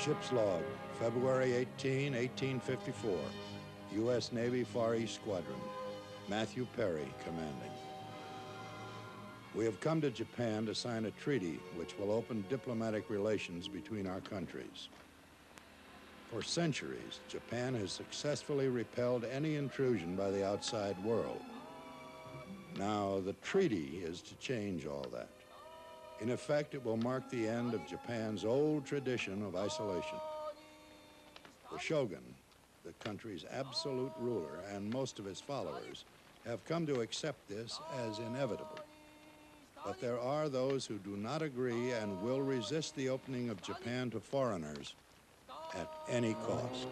Ship's log, February 18, 1854. U.S. Navy Far East Squadron. Matthew Perry commanding. We have come to Japan to sign a treaty which will open diplomatic relations between our countries. For centuries, Japan has successfully repelled any intrusion by the outside world. Now, the treaty is to change all that. In effect, it will mark the end of Japan's old tradition of isolation. The shogun, the country's absolute ruler, and most of his followers have come to accept this as inevitable. But there are those who do not agree and will resist the opening of Japan to foreigners at any cost.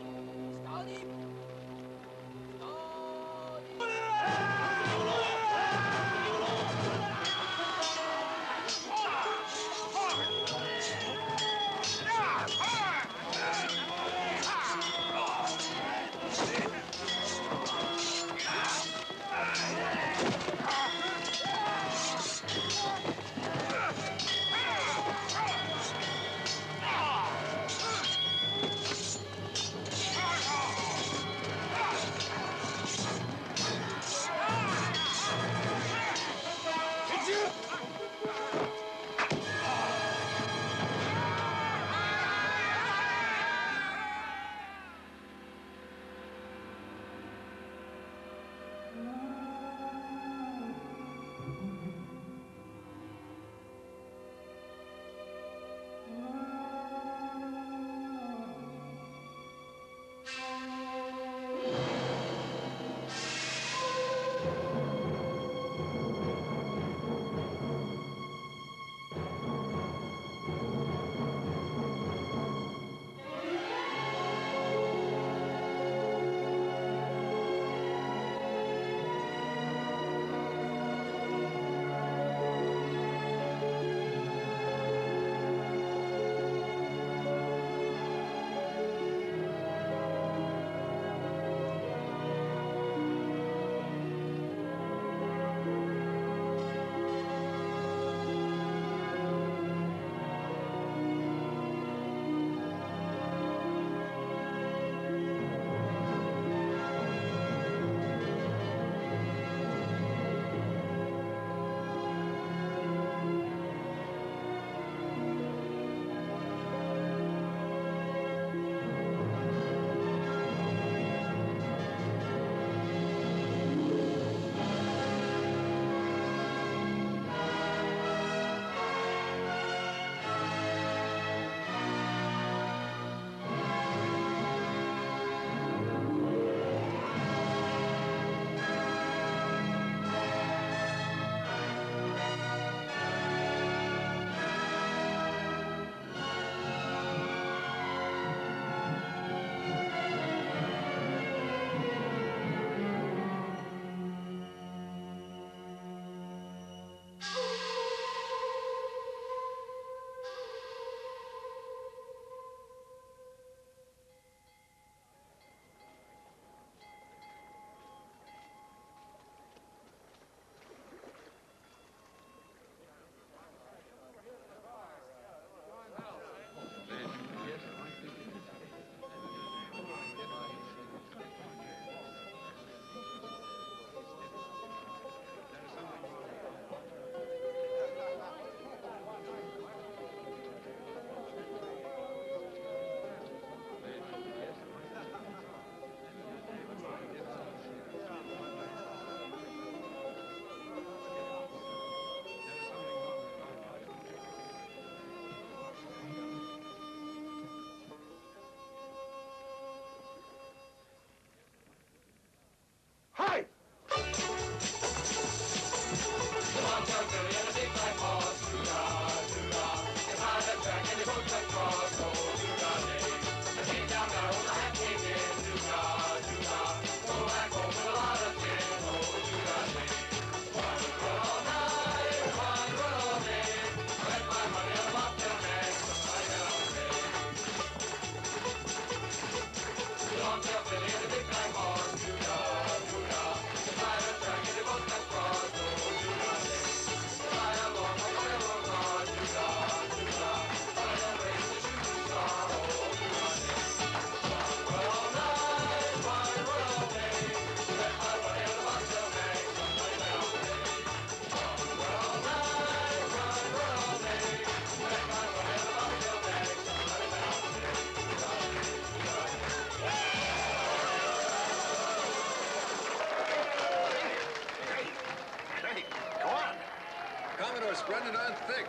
pretty darn thick.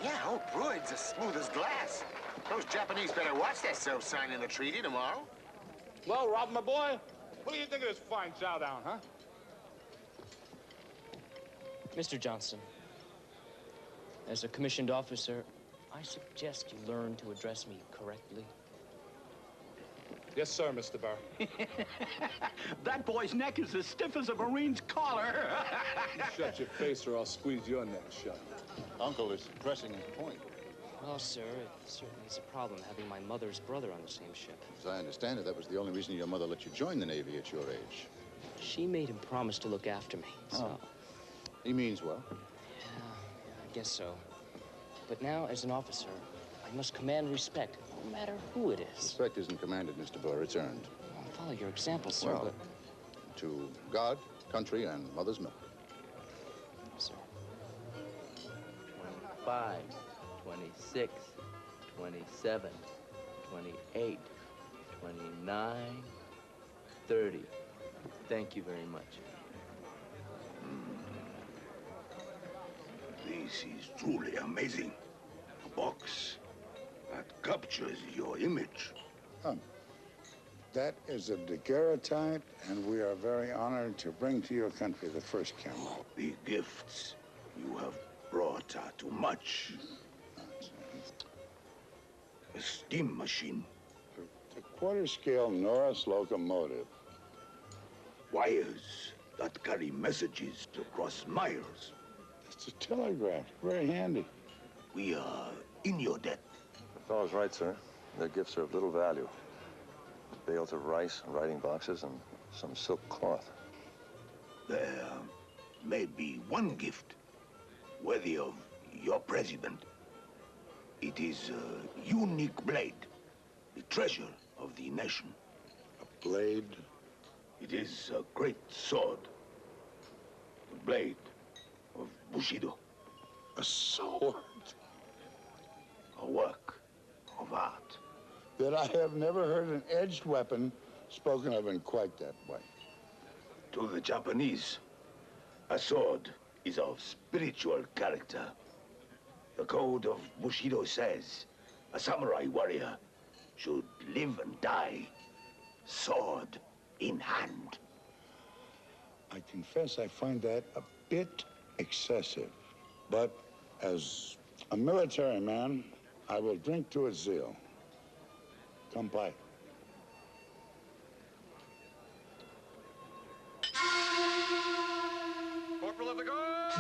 Yeah, old Bruin's as smooth as glass. Those Japanese better watch themselves signing the treaty tomorrow. Well, Rob, my boy, what do you think of this fine chow down, huh? Mr. Johnston, as a commissioned officer, I suggest you learn to address me correctly. Yes, sir, Mr. Burr. That boy's neck is as stiff as a Marine's collar. You shut your face or I'll squeeze your neck shut. Uncle is pressing his point. Well, sir, it certainly is a problem having my mother's brother on the same ship. As I understand it, that was the only reason your mother let you join the Navy at your age. She made him promise to look after me, so... Oh. He means well. Yeah, I guess so. But now, as an officer, I must command respect, no matter who it is. Respect isn't commanded, Mr. Burr. It's earned. I'll follow your example, sir, Well, but... to God, country, and mother's milk. Sir. 25, 26, 27, 28, 29, 30. Thank you very much. This is truly amazing. A box that captures your image. That is a daguerreotype, and we are very honored to bring to your country the first camera. The gifts you have brought are too much. A steam machine. The quarter-scale Norris locomotive. Wires that carry messages across miles. It's a telegraph. Very handy. We are in your debt. The fellow's right, sir. Their gifts are of little value. Bales of rice, writing boxes, and some silk cloth. There may be one gift worthy of your president. It is a unique blade, the treasure of the nation. A blade? It is a great sword. The blade of Bushido. A sword? A work of art. That I have never heard an edged weapon spoken of in quite that way. To the Japanese, a sword is of spiritual character. The code of Bushido says a samurai warrior should live and die sword in hand. I confess I find that a bit excessive. But as a military man, I will drink to its zeal. Kampai. Corporal of the guard!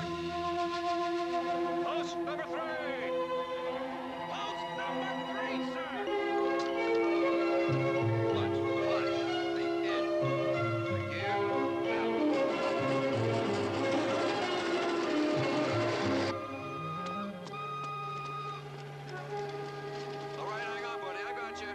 Post number 3! Post number 3, sir! Watch, the end. The gear, all right, hang on, buddy. I got you.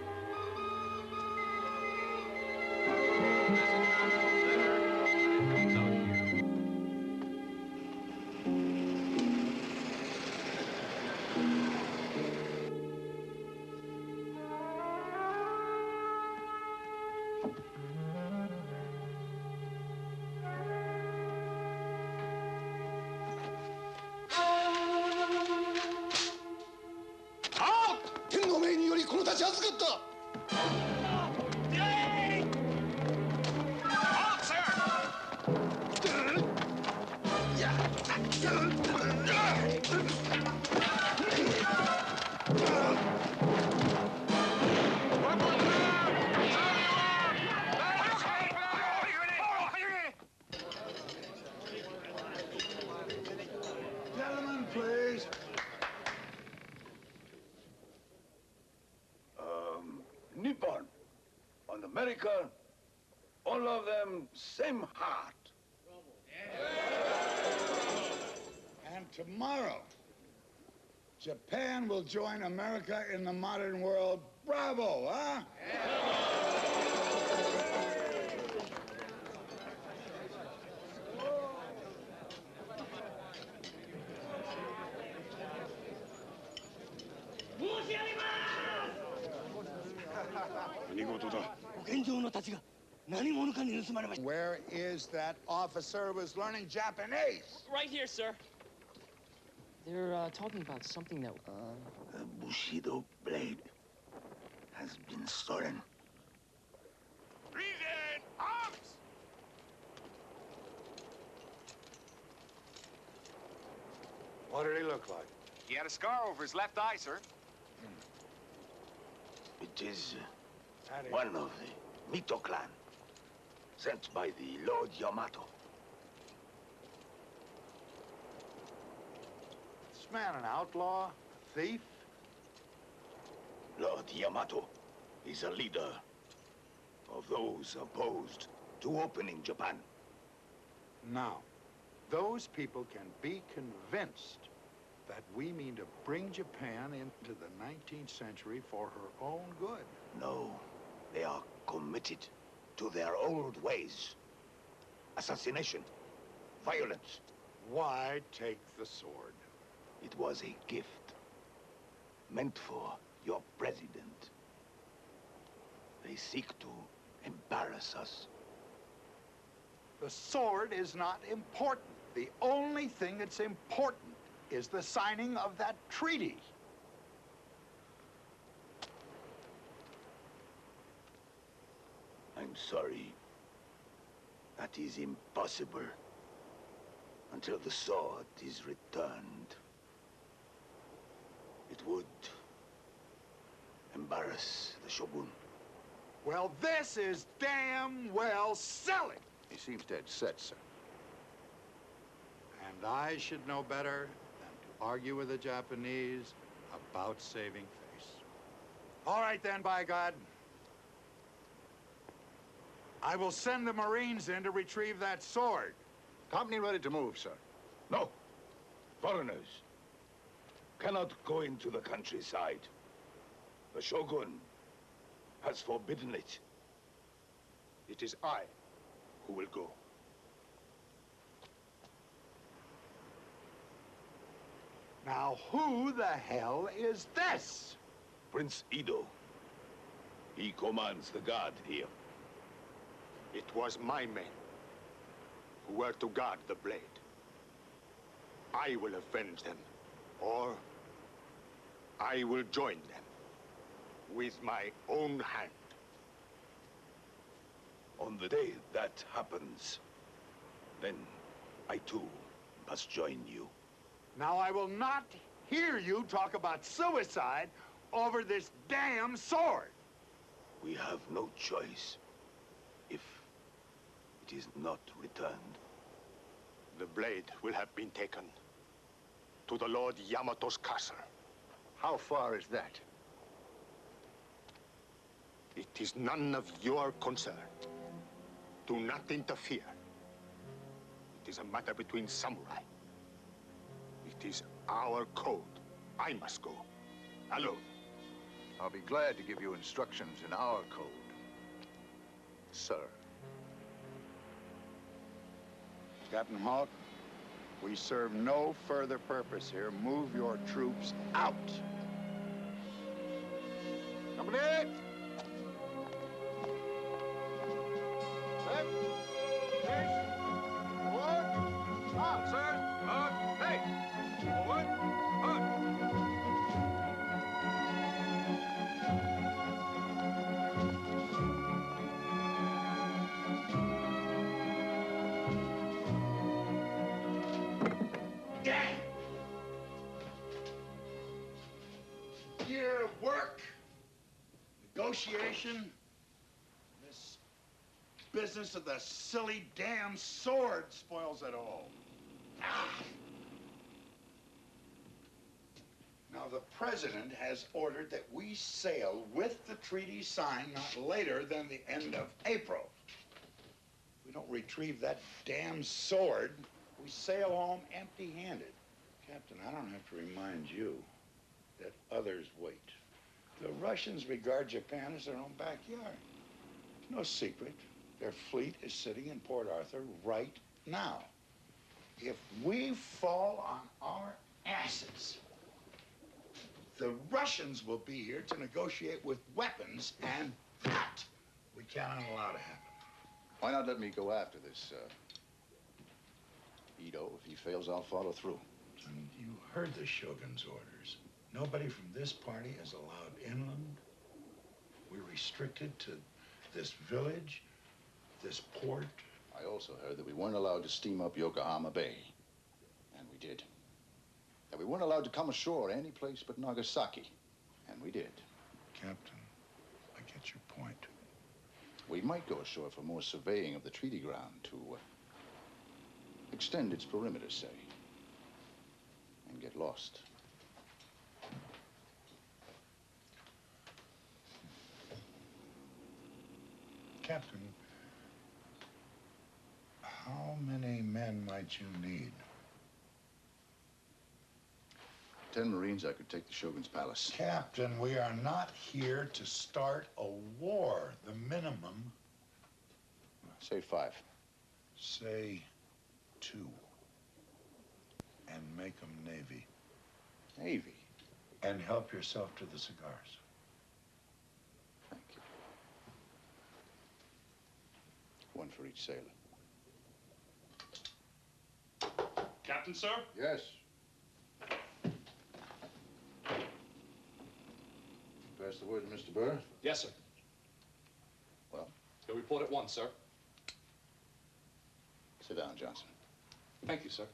Gentlemen, please. Nippon and America, all of them same heart. And tomorrow, Japan will join America in the modern world. Bravo, huh? Where is that officer who was learning Japanese? Right here, sir. They're talking about something that... The Bushido blade has been stolen. Reason! Arms! What did he look like? He had a scar over his left eye, sir. It is one of the Mito clan, sent by the Lord Yamato. This man an outlaw? A thief? Lord Yamato is a leader of those opposed to opening Japan. Now, those people can be convinced that we mean to bring Japan into the 19th century for her own good. No, they are committed to their old ways. Assassination, violence. Why take the sword? It was a gift meant for your president. They seek to embarrass us. The sword is not important. The only thing that's important is the signing of that treaty. I'm sorry. That is impossible until the sword is returned. It would embarrass the Shogun. Well, this is damn well silly. He seems dead set, sir. And I should know better than to argue with the Japanese about saving face. All right then, by God. I will send the Marines in to retrieve that sword. Company ready to move, sir. No! Foreigners cannot go into the countryside. The Shogun has forbidden it. It is I who will go. Now, who the hell is this? Prince Ido. He commands the guard here. It was my men who were to guard the blade. I will avenge them, or I will join them with my own hand. On the day that happens, then I too must join you. Now, I will not hear you talk about suicide over this damn sword. We have no choice if it is not returned. The blade will have been taken to the Lord Yamato's castle. How far is that? It is none of your concern. Do not interfere. It is a matter between samurai. It is our code. I must go, alone. I'll be glad to give you instructions in our code, sir. Captain Hawk, we serve no further purpose here. Move your troops out. Company! Left, east, forward, out, sir. Hey, forward, year of work, negotiation, this business of the silly damn sword spoils it all. Ah. Now, the president has ordered that we sail with the treaty signed not later than the end of April. If we don't retrieve that damn sword, we sail home empty-handed. Captain, I don't have to remind you that others wait. The Russians regard Japan as their own backyard. No secret. Their fleet is sitting in Port Arthur right now. If we fall on our asses, the Russians will be here to negotiate with weapons, and that we cannot allow to happen. Why not let me go after this, Ido? If he fails, I'll follow through. And you heard the Shogun's orders. Nobody from this party is allowed inland. We're restricted to this village, this port. I also heard that we weren't allowed to steam up Yokohama Bay. And we did. That we weren't allowed to come ashore any place but Nagasaki. And we did. Captain, I get your point. We might go ashore for more surveying of the treaty ground to extend its perimeter, say, and get lost. Captain, how many men might you need? 10 Marines, I could take the Shogun's palace. Captain, we are not here to start a war. The minimum, Say 5. say 2. And make them Navy. Navy? And help yourself to the cigars. Thank you. 1 for each sailor. Captain, sir? Yes. Pass the word to Mr. Burr. Yes, sir. Well? You'll report at once, sir. Sit down, Johnson. Thank you, sir.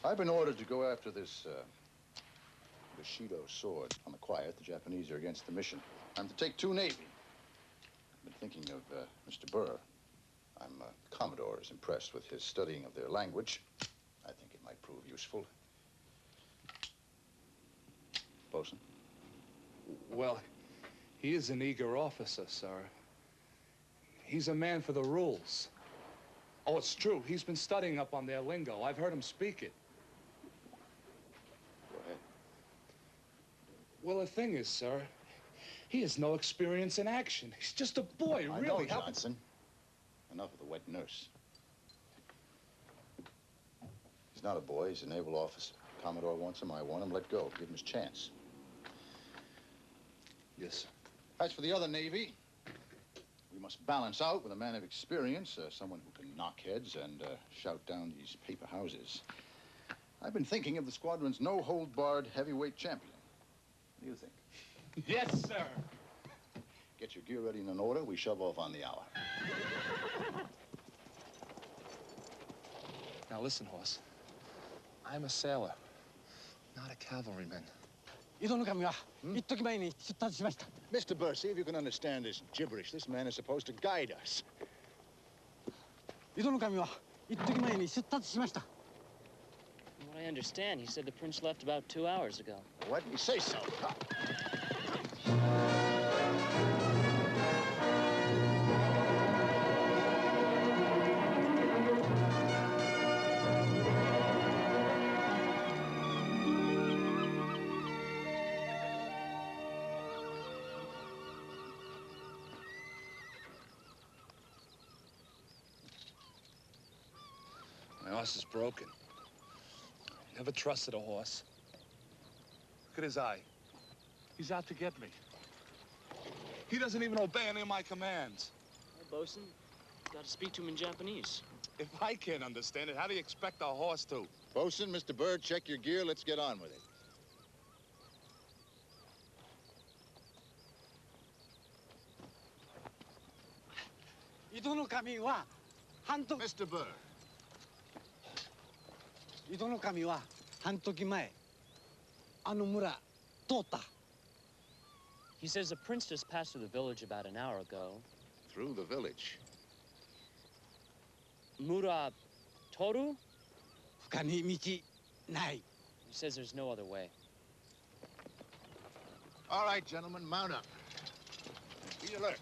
I've been ordered to go after this, Bushido sword. On the quiet, the Japanese are against the mission. I'm to take 2 Navy. I've been thinking of, Mr. Burr. The Commodore is impressed with his studying of their language. I think it might prove useful. Bosun? Well, he is an eager officer, sir. He's a man for the rules. Oh, it's true. He's been studying up on their lingo. I've heard him speak it. Go ahead. Well, the thing is, sir, he has no experience in action. He's just a boy, I really. know, Johnson. Enough of the wet nurse. He's not a boy. He's a naval officer. Commodore wants him. I want him. Let go. Give him his chance. Yes, sir. As for the other Navy, we must balance out with a man of experience, someone who can knock heads and shout down these paper houses. I've been thinking of the squadron's no-hold-barred heavyweight champion. What do you think? Yes, sir. Get your gear ready and in order. We shove off on the hour. Now, listen, Horse. I'm a sailor, not a cavalryman. Mr. Burr, see if you can understand this gibberish. This man is supposed to guide us. From what I understand, he said the prince left about 2 hours ago. What? You say so. My horse is broken. Never trusted a horse. Look at his eye. He's out to get me. He doesn't even obey any of my commands. Well, Bosun, got to speak to him in Japanese. If I can't understand it, how do you expect a horse to? Bosun, Mr. Burr, check your gear. Let's get on with it. Mr. Burr. 井戸の神は半時前あの村通った。 He says the prince just passed through the village about an hour ago. Through the village. Mura Toru? 他に道ない。 He says there's no other way. All right, gentlemen, mount up. Be alert.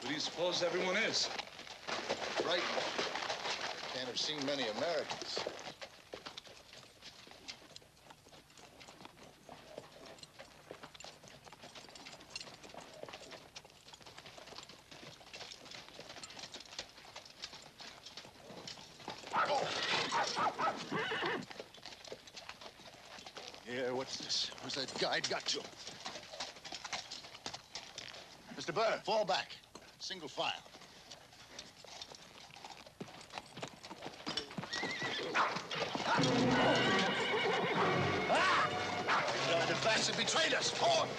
Who do you suppose everyone is? Right. Can't have seen many Americans. Yeah, what's this? Where's that guide got to? Mr. Burr, fall back. Single file. The bastard betrayed us. Forward!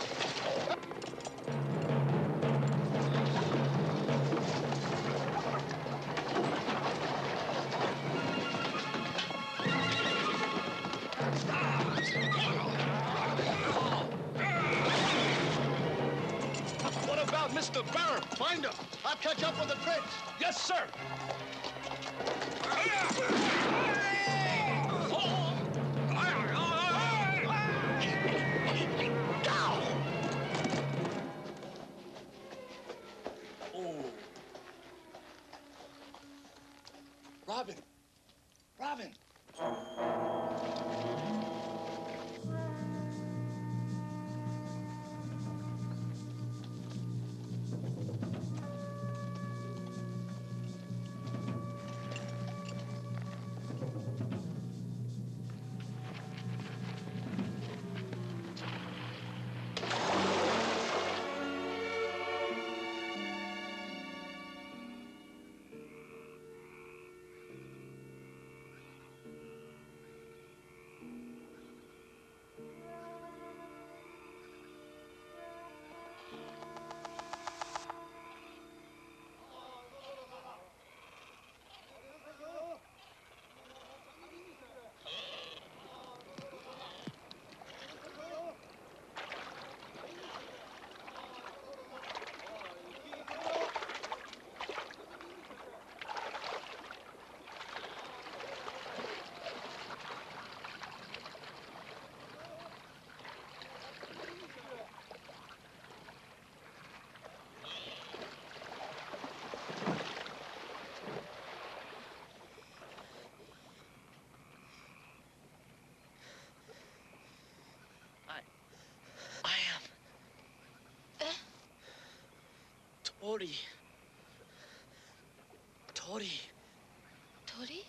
What about Mr. Burr? Find him. I'll catch up with the Prince. Yes, sir. Robin! Robin! Tori. Tori. Tori?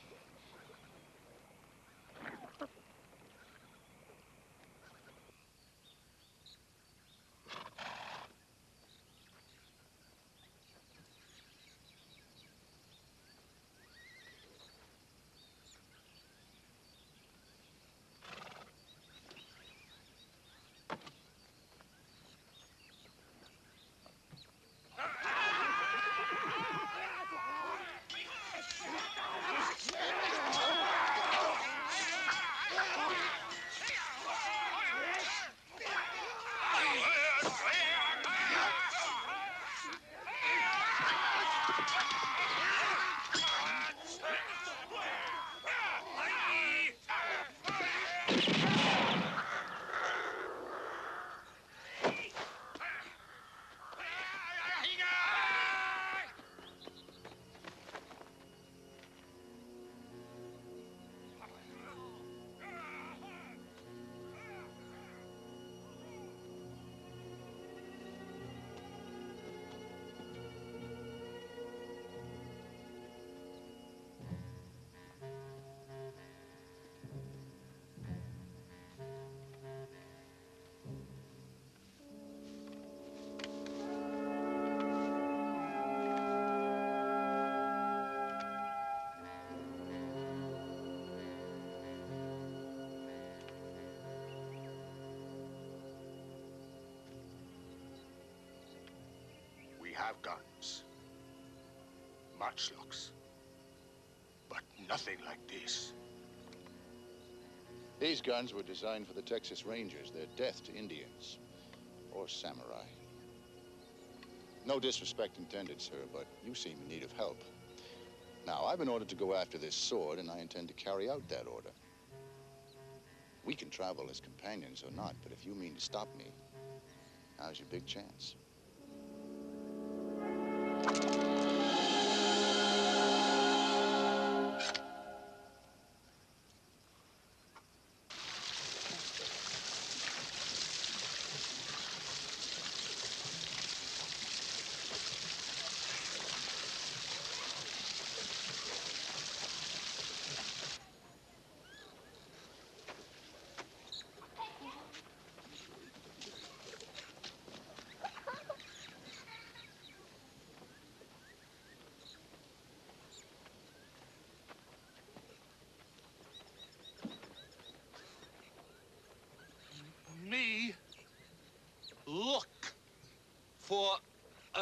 We have guns, matchlocks, but nothing like this. These guns were designed for the Texas Rangers. They're death to Indians or samurai. No disrespect intended, sir, but you seem in need of help. Now, I've been ordered to go after this sword, and I intend to carry out that order. We can travel as companions or not, but if you mean to stop me, now's your big chance.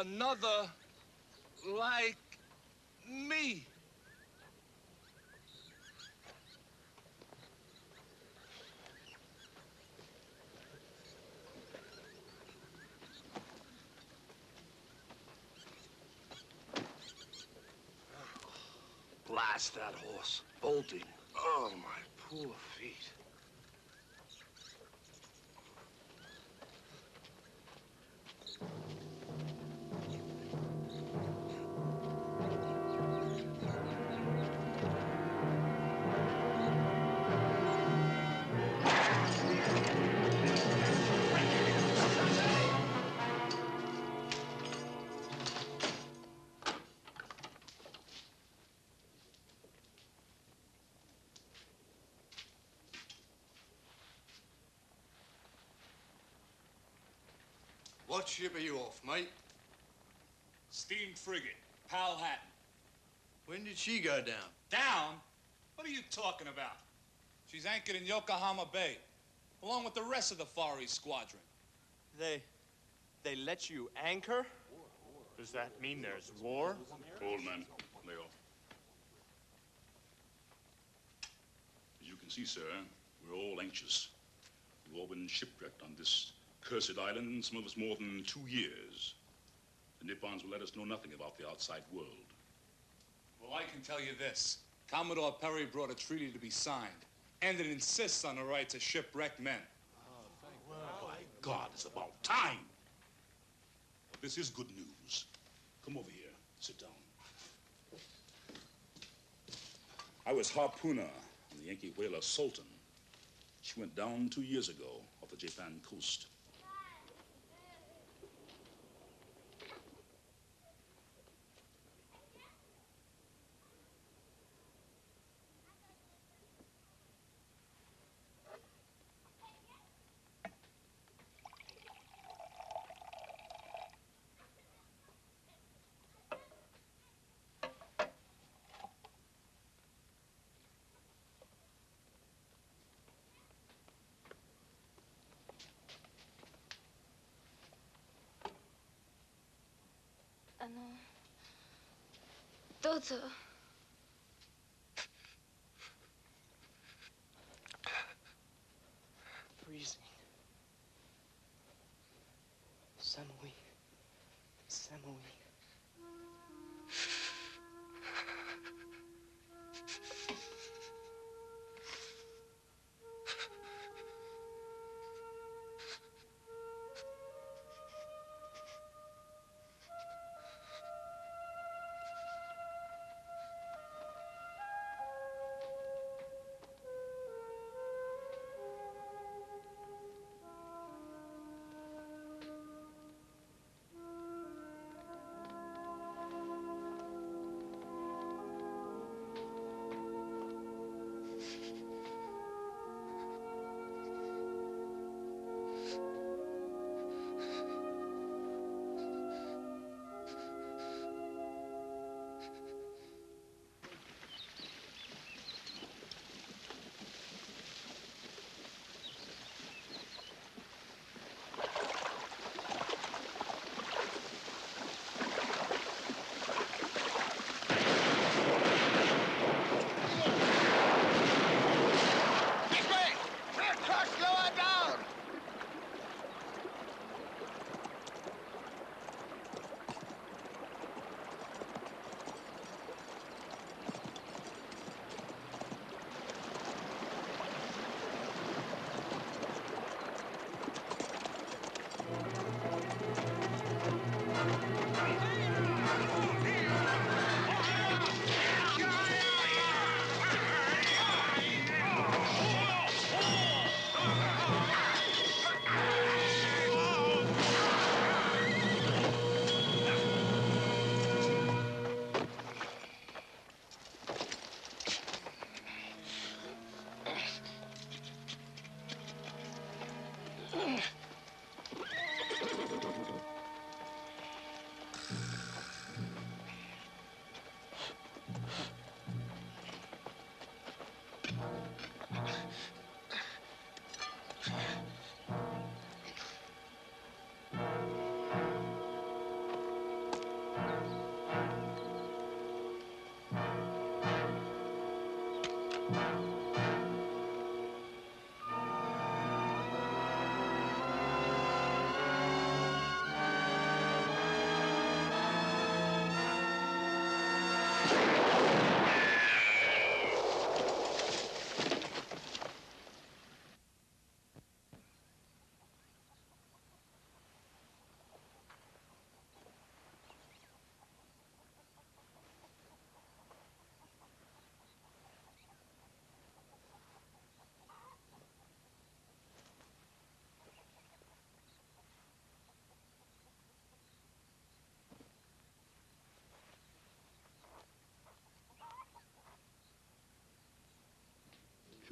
another like me. Blast that horse. Bolting. Oh, my poor feet. What ship are you off, mate? Steam frigate, Powhatan. When did she go down? Down? What are you talking about? She's anchored in Yokohama Bay, along with the rest of the Far East Squadron. They let you anchor? Does that mean there's war? Old man, lay off. As you can see, sir, we're all anxious. We've all been shipwrecked on this cursed island, some of us more than 2 years. The Nippons will let us know nothing about the outside world. Well, I can tell you this. Commodore Perry brought a treaty to be signed, and it insists on the rights of shipwrecked men. By God, it's about time. But this is good news. Come over here. Sit down. I was harpooner on the Yankee whaler Sultan. She went down 2 years ago off the Japan coast.どうぞ。Freezing. Samui. Samui.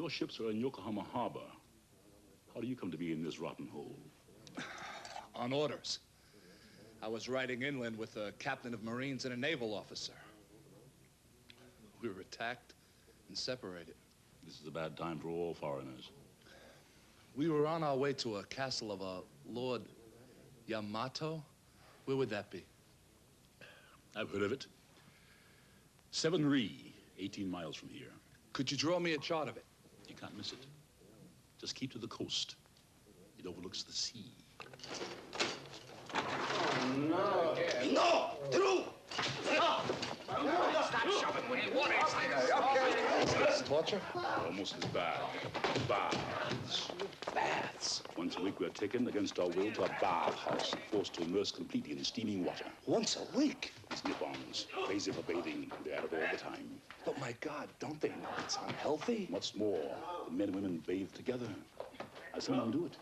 your ships are in Yokohama Harbor, how do you come to be in this rotten hole? On orders. I was riding inland with a captain of Marines and a naval officer. We were attacked and separated. This is a bad time for all foreigners. We were on our way to a castle of a Lord Yamato. Where would that be? I've heard of it. 7-Ri, 18 miles from here. Could you draw me a chart of it? You can't miss it. Just keep to the coast. It overlooks the sea. No! No! Through! Stop! Stop shoving, will you? What is this? Torture? Almost as bad. Baths. Baths? Once a week we're taken against our will to a bathhouse, forced to immerse completely in steaming water. Once a week? These Nippons, crazy for bathing. They're at it all the time. But my God, don't they know it's unhealthy? What's more, the men and women bathe together. I've seen them do it.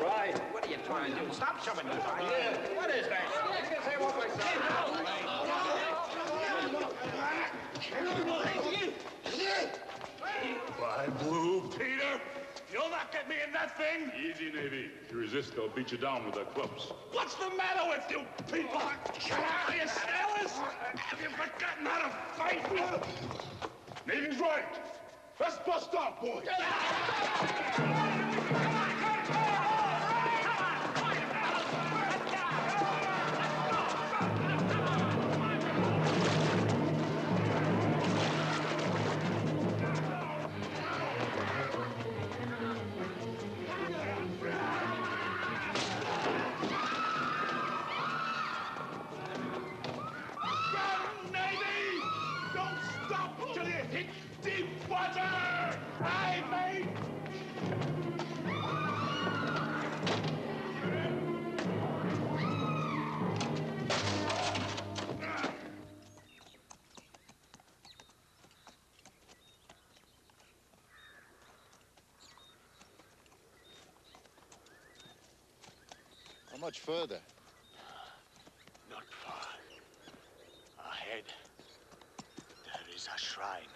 Right. What are you trying to do? Stop shoving me. What is that? By blue, Peter! You'll not get me in that thing! Easy, Navy. If you resist, they'll beat you down with their clubs. What's the matter with you people? Are you sailors? Have you forgotten how to fight? Navy's right. Let's bust off, boys. How much further? Not far. Ahead, there is a shrine.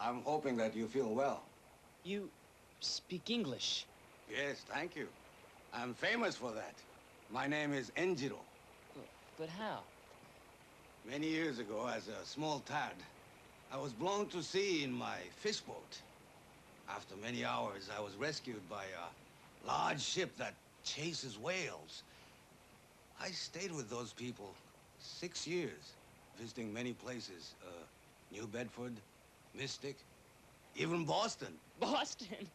I'm hoping that you feel well. You speak English? Yes, thank you. I'm famous for that. My name is Enjiro. But how? Many years ago, as a small tad, I was blown to sea in my fish boat. After many hours, I was rescued by a large ship that chases whales. I stayed with those people 6 years, visiting many places. New Bedford, Mystic, even Boston. Boston?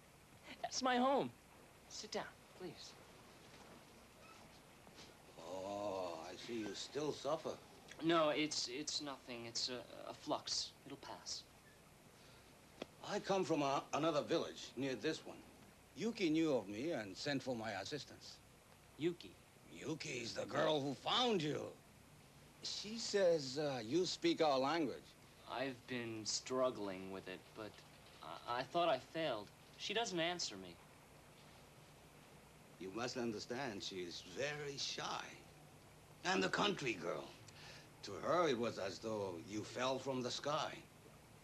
That's my home. Sit down, please. Oh, I see you still suffer. No, it's nothing. It's a flux. It'll pass. I come from another village near this one. Yuki knew of me and sent for my assistance. Yuki? Yuki's the girl who found you. She says you speak our language. I've been struggling with it, but I thought I failed. She doesn't answer me. You must understand, she's very shy. And the country girl. To her, it was as though you fell from the sky.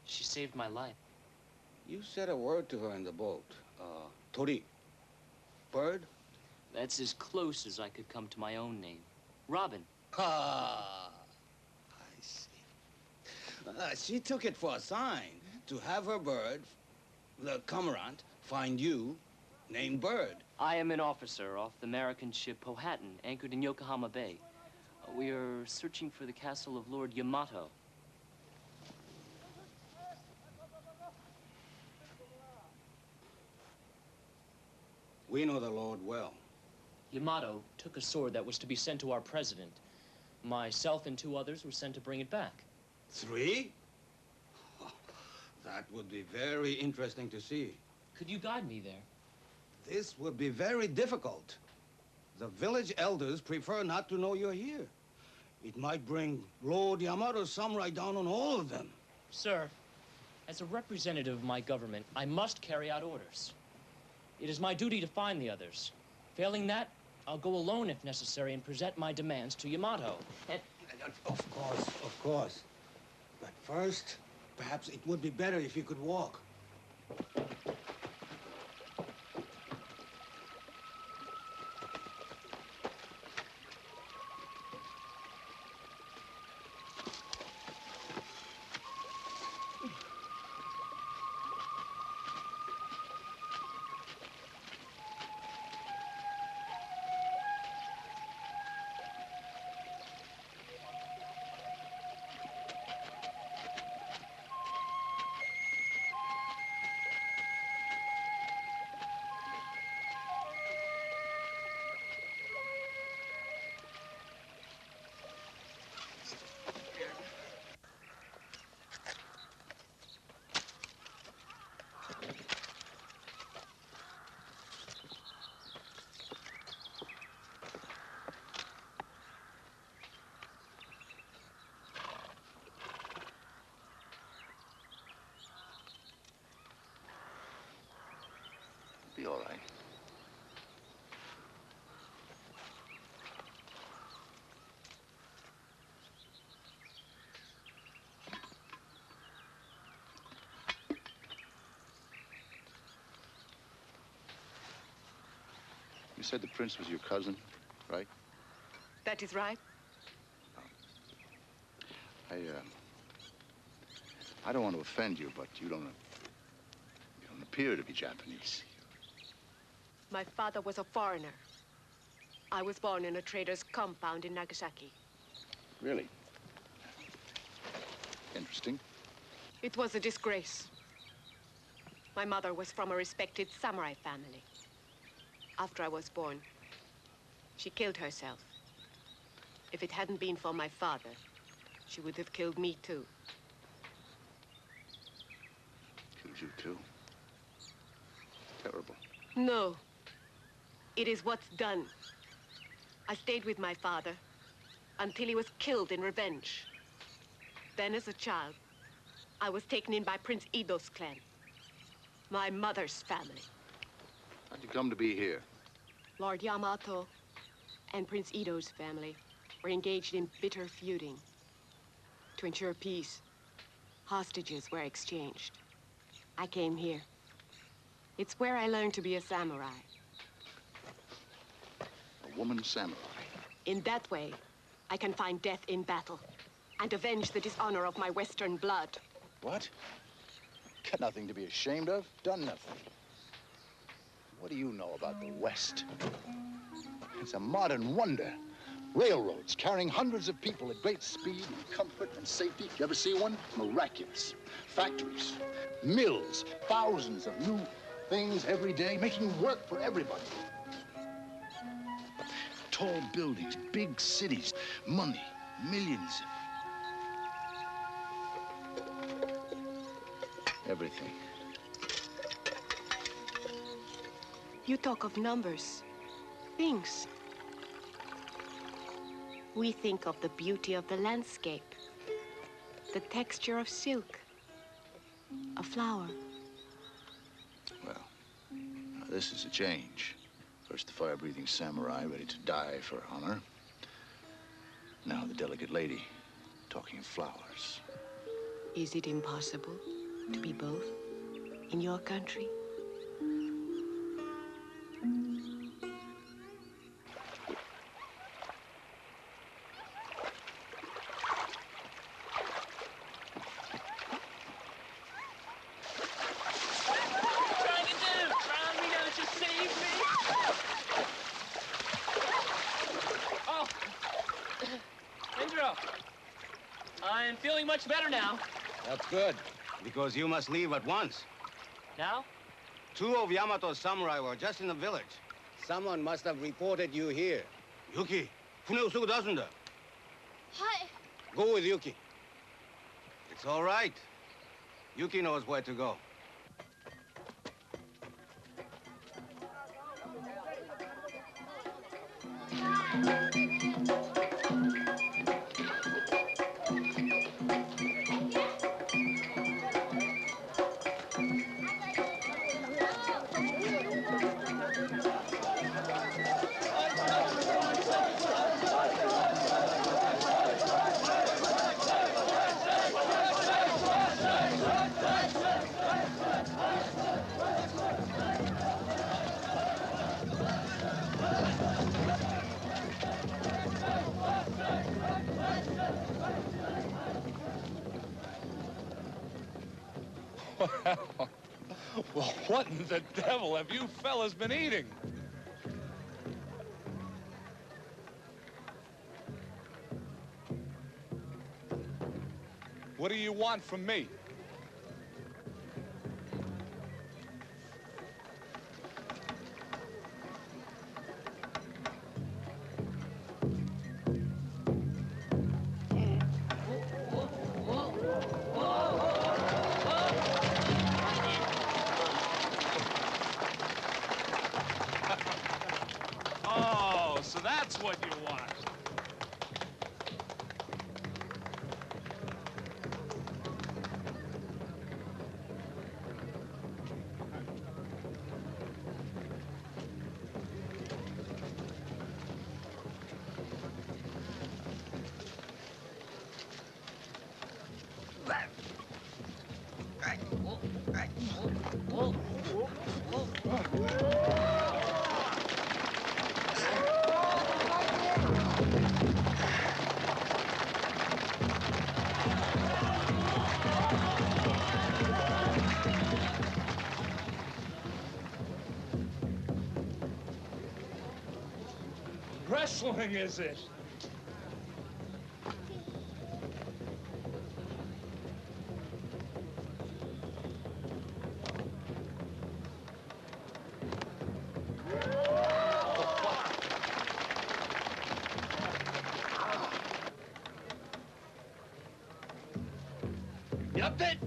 She saved my life. You said a word to her in the boat. Tori. Bird? That's as close as I could come to my own name. Robin. Ah, I see. She took it for a sign to have her bird, the cormorant, find you, named Bird. I am an officer off the American ship Powhatan, anchored in Yokohama Bay. We are searching for the castle of Lord Yamato. We know the Lord well. Yamato took a sword that was to be sent to our president. Myself and 2 others were sent to bring it back. 3? Oh, that would be very interesting to see. Could you guide me there? This would be very difficult. The village elders prefer not to know you're here. It might bring Lord Yamato's samurai down on all of them. Sir, as a representative of my government, I must carry out orders. It is my duty to find the others. Failing that, I'll go alone if necessary and present my demands to Yamato. And... Of course. But first, perhaps it would be better if you could walk. Be all right. You said the prince was your cousin, right? That is right. I don't want to offend you, but you don't appear to be Japanese. My father was a foreigner. I was born in a trader's compound in Nagasaki. Really? Interesting. It was a disgrace. My mother was from a respected samurai family. After I was born, she killed herself. If it hadn't been for my father, she would have killed me too. Killed you too? Terrible. No. It is what's done. I stayed with my father until he was killed in revenge. Then as a child, I was taken in by Prince Ido's clan, my mother's family. How'd you come to be here? Lord Yamato and Prince Ido's family were engaged in bitter feuding. To ensure peace, hostages were exchanged. I came here. It's where I learned to be a samurai. woman samurai. In that way, I can find death in battle and avenge the dishonor of my Western blood. What? Got nothing to be ashamed of? Done nothing. What do you know about the West? It's a modern wonder. Railroads carrying hundreds of people at great speed and comfort and safety. You ever see one? Miraculous. Factories, mills, thousands of new things every day, making work for everybody. Tall buildings, big cities, money, millions. Everything. You talk of numbers, things. We think of the beauty of the landscape, the texture of silk, a flower. Well, now this is a change. First the fire-breathing samurai ready to die for honor. Now the delicate lady talking of flowers. Is it impossible to be both in your country? I'm feeling much better now. That's good, because you must leave at once. Now? 2 of Yamato's samurai were just in the village. Someone must have reported you here. Yuki, 船をすぐ出すんだ。はい。 Go with Yuki. It's all right. Yuki knows where to go. Well, what in the devil have you fellas been eating? What do you want from me? Oh, so that's what you want. Wrestling, is it? Yup it!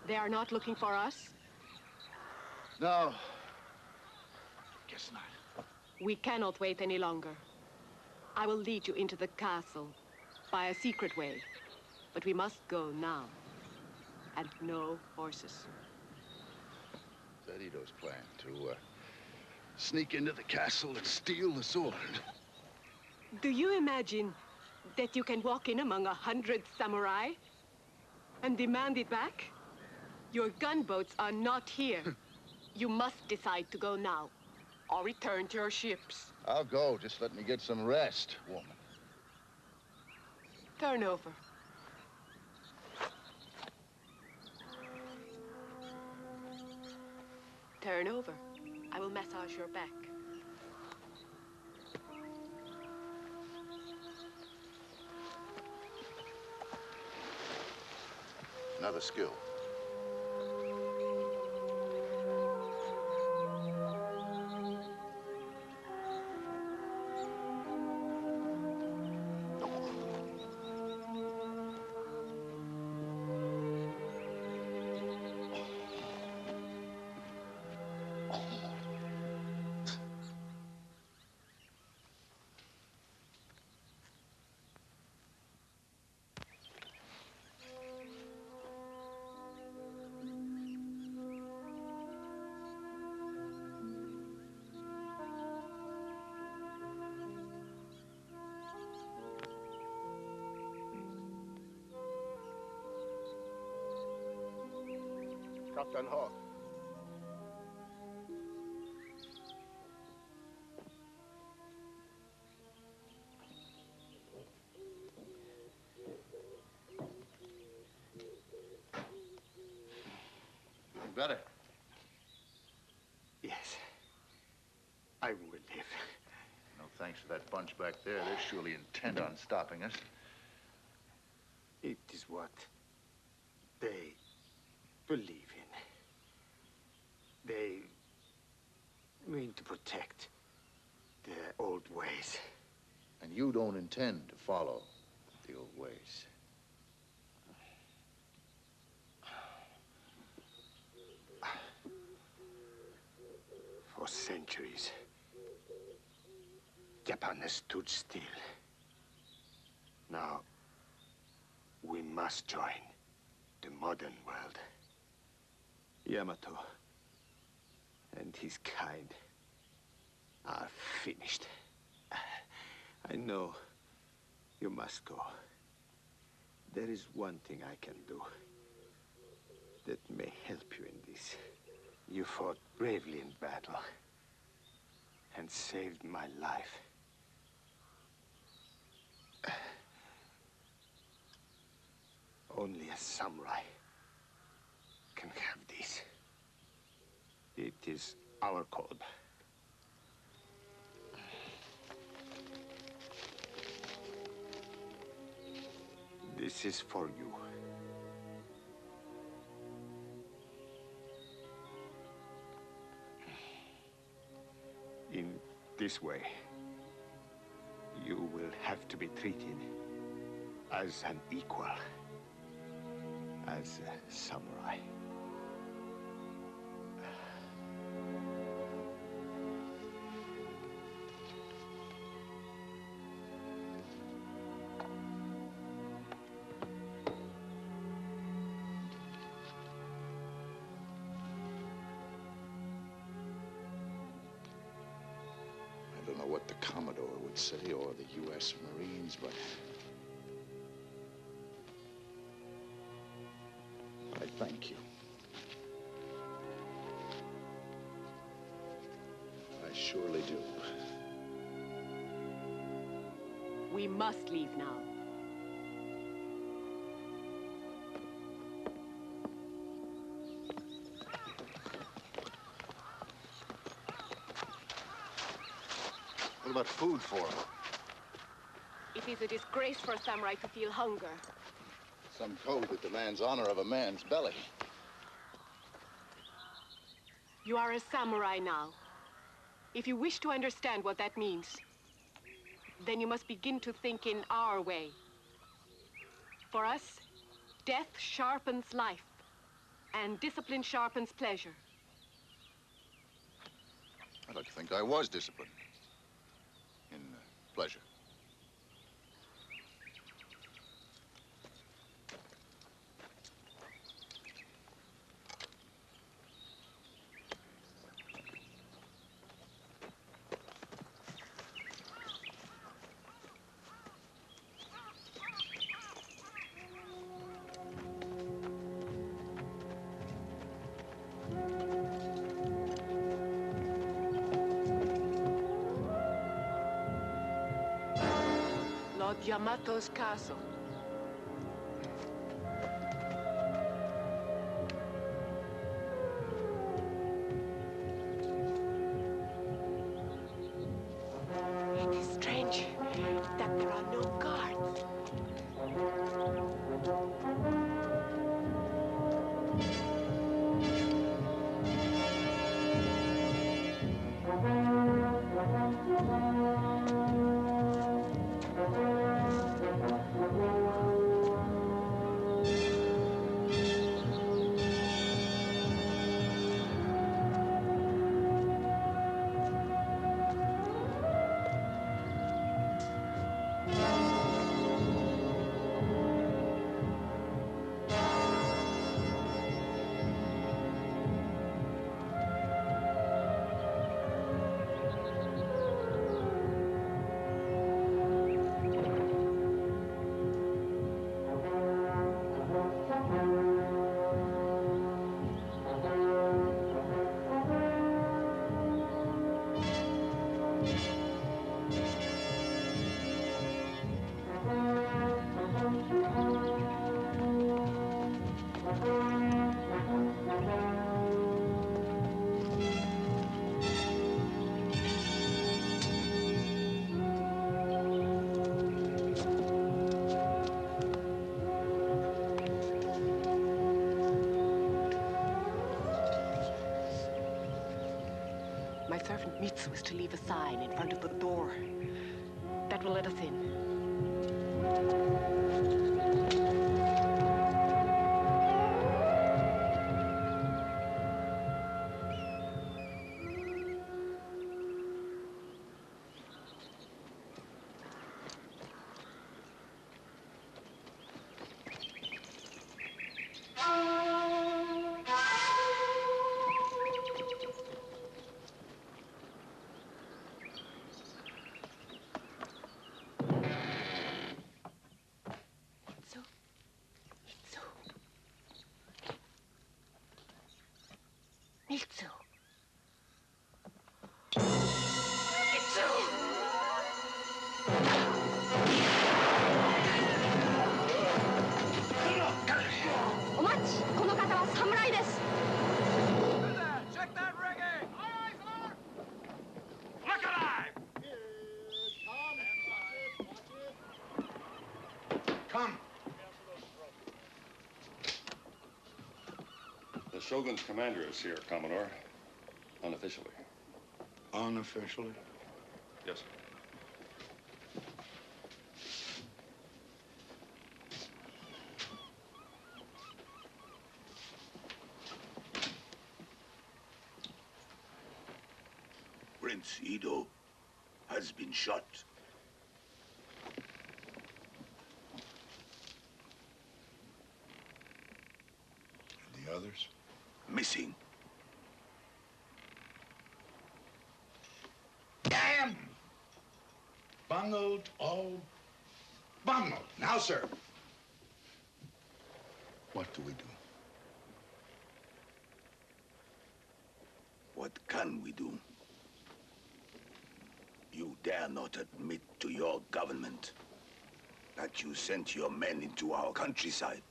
They are not looking for us? No. Guess not. We cannot wait any longer. I will lead you into the castle by a secret way. But we must go now. And no horses. Ito's plan to sneak into the castle and steal the sword. Do you imagine that you can walk in among 100 samurai and demand it back? Your gunboats are not here. You must decide to go now, or return to your ships. I'll go. Just let me get some rest, woman. Turn over. Turn over. I will massage your back. Another skill. Captain Hawk. Better. Yes. I will live. No thanks to that bunch back there. They're surely intent on stopping us. It is what they believe in. They mean to protect their old ways. And you don't intend to follow the old ways. For centuries, Japan has stood still. Now, we must join the modern world. Yamato and his kind are finished. I know you must go. There is one thing I can do that may help you in this. You fought bravely in battle and saved my life. Only a samurai can have this. It is our code. This is for you. In this way, you will have to be treated as an equal, as a samurai. I don't know what the Commodore would say, or the U.S. Marines, but I thank you. I surely do. We must leave now. What about food for them? It is a disgrace for a samurai to feel hunger. Some code that demands honor of a man's belly. You are a samurai now. If you wish to understand what that means, then you must begin to think in our way. For us, death sharpens life, And discipline sharpens pleasure. I'd like to think I was disciplined. In pleasure. Lord Yamato's castle. It is strange that there are no guards. My servant Mitsu is to leave a sign in front of the door. That will let us in. Mitsu. Mitsu! お待ち、この方は侍です。Check that rigging! Aye, aye, sir! Look alive! Come. The Shogun's commander is here, Commodore. Unofficially. Unofficially? Yes, sir. Prince Ido has been shot. And the others? Missing. Damn! Bungled, all bungled. Now, sir. What do we do? What can we do? You dare not admit to your government that you sent your men into our countryside.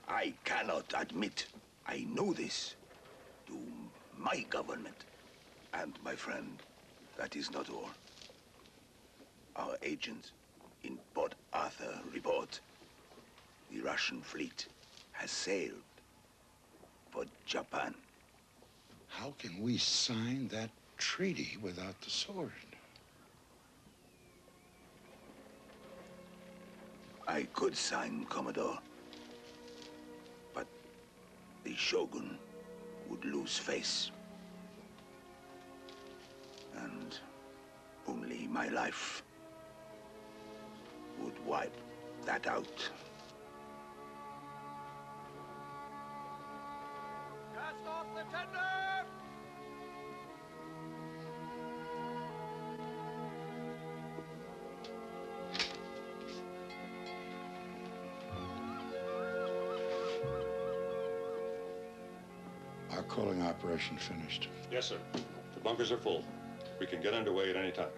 I cannot admit, I know this, to my government. And my friend, that is not all. Our agents in Port Arthur report the Russian fleet has sailed for Japan. How can we sign that treaty without the sword? I could sign, Commodore, but the Shogun would lose face. And only my life would wipe that out. Cast off the tender! Our coaling operation finished. Yes, sir. The bunkers are full. We can get underway at any time.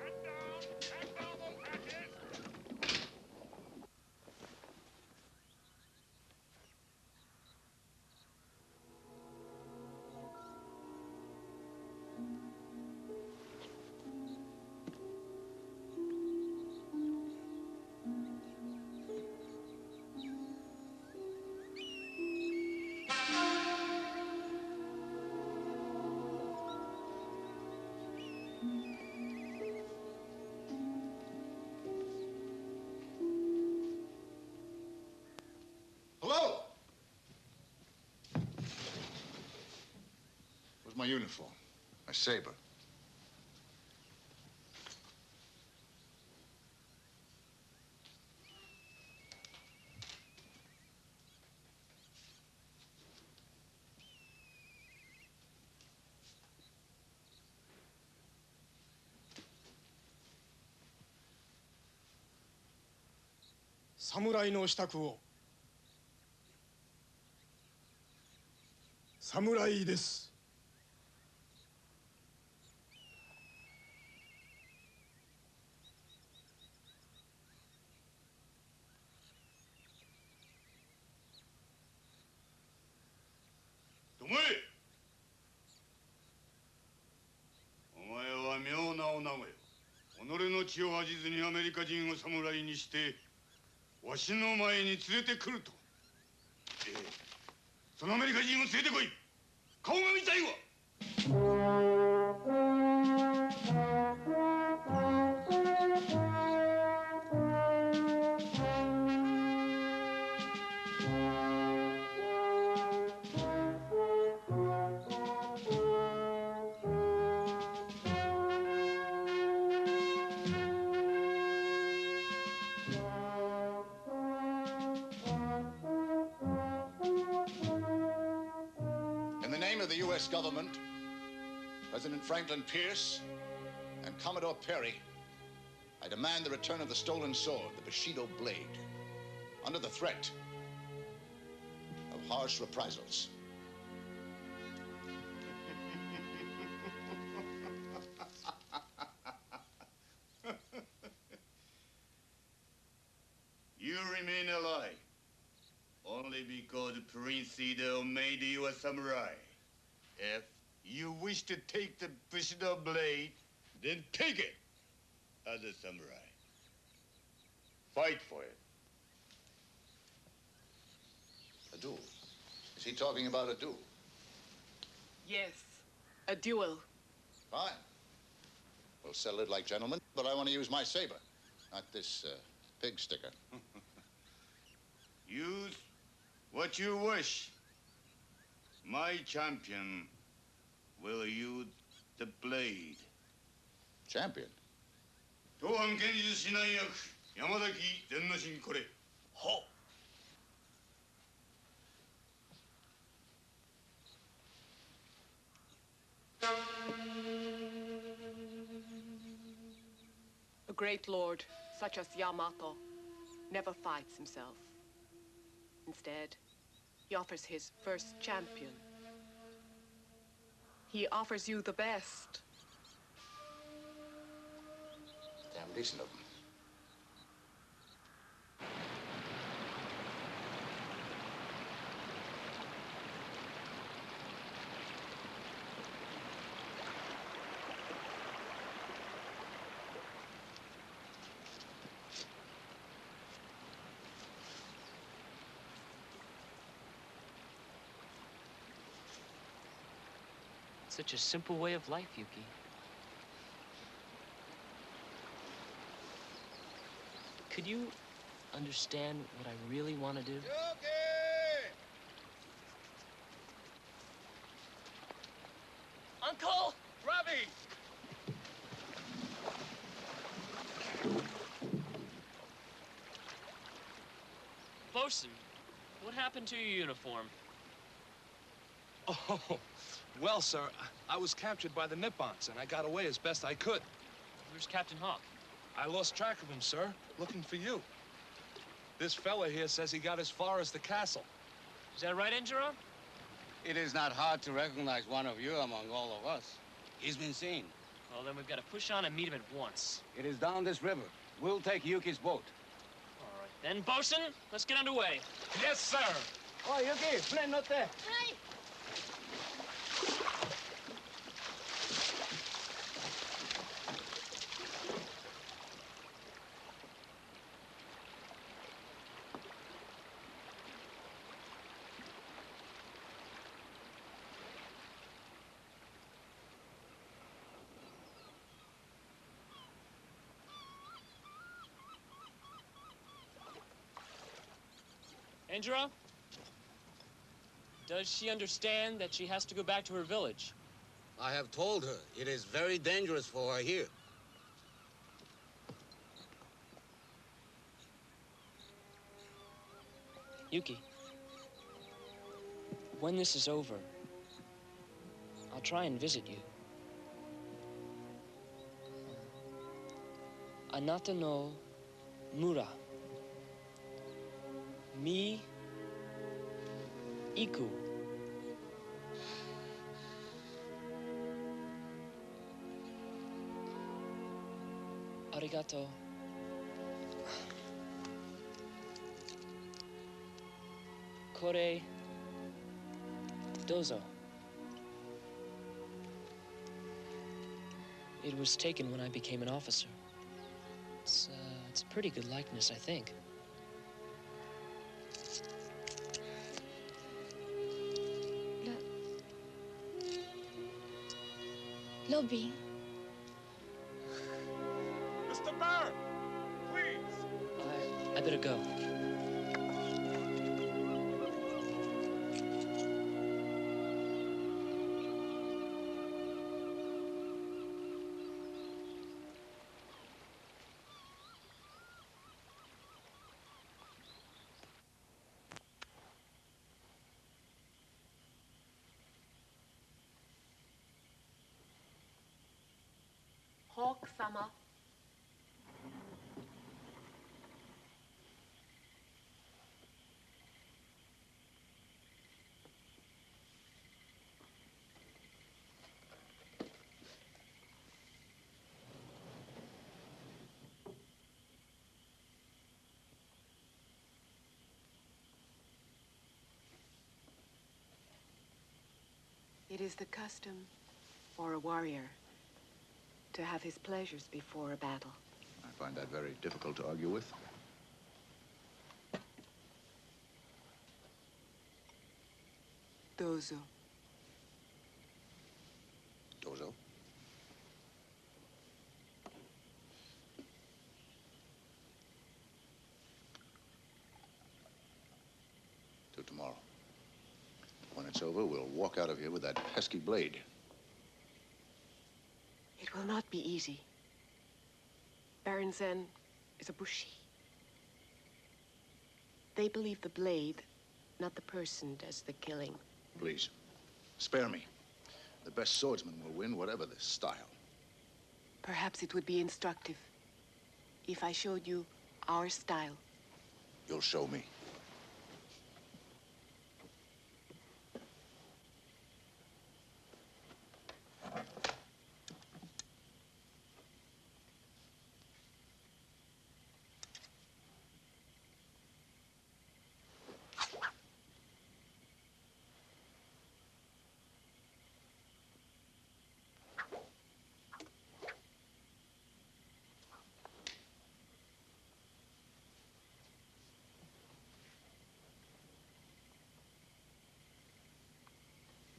Hello? Where's my uniform? My saber? Samuraiの支度を。侍です。巴お前は妙な女子よ。己の血を恥じずにアメリカ人を侍にしてわしの前に連れてくると。そのアメリカ人を連れてこい。顔が見たいわ。In the name of the U.S. government, President Franklin Pierce, and Commodore Perry, I demand the return of the stolen sword, the Bushido blade, under the threat of harsh reprisals. You remain alive only because Prince Ido made you a samurai. If you wish to take the Bushido blade, then take it as a samurai. Fight for it. A duel? Is he talking about a duel? Yes, a duel. Fine. We'll settle it like gentlemen, but I want to use my saber, not this pig sticker. Use what you wish. My champion will use the blade. Champion? 東藩剣術指南役山崎善之進これ。はっ。A great lord, such as Yamato, never fights himself. Instead, he offers his first champion. He offers you the best. Damn decent of him. Such a simple way of life, Yuki. Could you understand what I really want to do? Yuki! Uncle! Ravi! Bosun, what happened to your uniform? Oh, well, sir, I was captured by the Nippons, and I got away as best I could. Where's Captain Hawk? I lost track of him, sir, looking for you. This fella here says he got as far as the castle. Is that right, Angelo? It is not hard to recognize one of you among all of us. He's been seen. Well, then we've got to push on and meet him at once. It is down this river. We'll take Yuki's boat. All right, then, Bosun, let's get underway. Yes, sir. Oh, Yuki, plane not there. Right. Angela? Does she understand that she has to go back to her village? I have told her it is very dangerous for her here. Yuki, when this is over, I'll try and visit you. Anata no mura. Mi iku. Arigato. Kore dozo. It was taken when I became an officer. It's a pretty good likeness, I think. Lobby. Mr. Burr, please. I better go. Hawk-sama. It is the custom for a warrior to have his pleasures before a battle. I find that very difficult to argue with. Dozo. Dozo? Till tomorrow. When it's over, we'll walk out of here with that pesky blade. It will not be easy. Baron Zen is a Bushi. They believe the blade, not the person, does the killing. Please, spare me. The best swordsman will win, whatever the style. Perhaps it would be instructive if I showed you our style. You'll show me.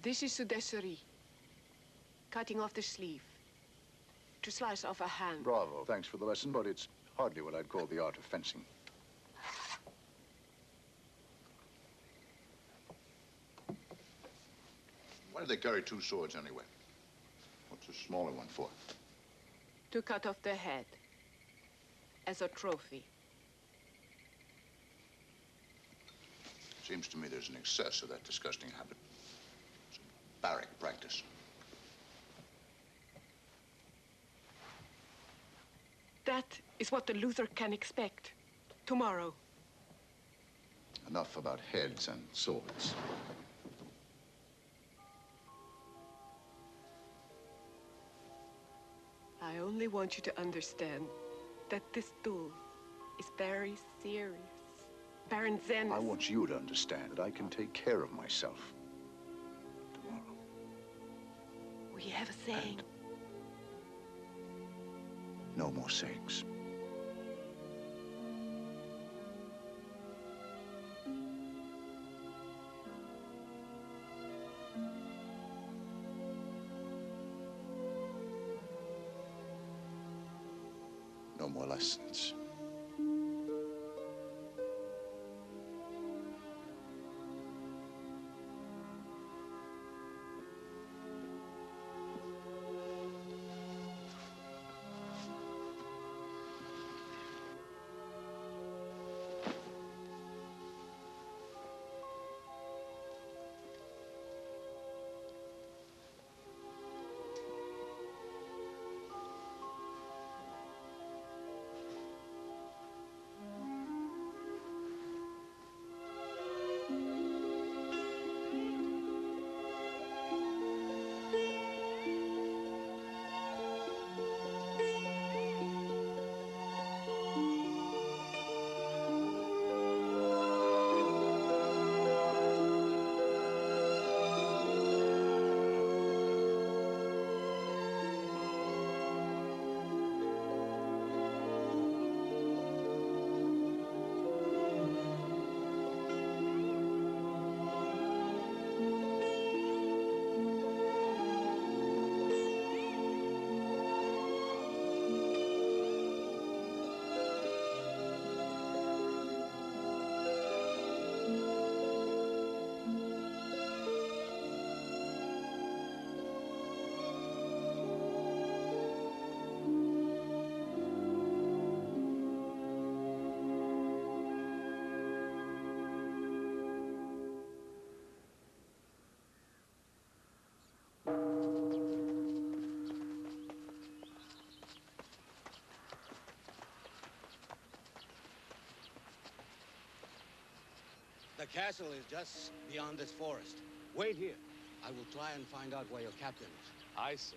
This is sudesuri, cutting off the sleeve, to slice off a hand. Bravo. Thanks for the lesson, but it's hardly what I'd call the art of fencing. Why do they carry two swords anyway? smaller one for? To cut off their head as a trophy. Seems to me there's an excess of that disgusting habit. It's a barrack practice. That is what the Luther can expect tomorrow. Enough about heads and swords. I only want you to understand that this duel is very serious. Baron Zen. I want you to understand that I can take care of myself. Tomorrow. We have a saying. No more sayings. No more lessons. The castle is just beyond this forest. Wait here. I will try and find out where your captain is. I say,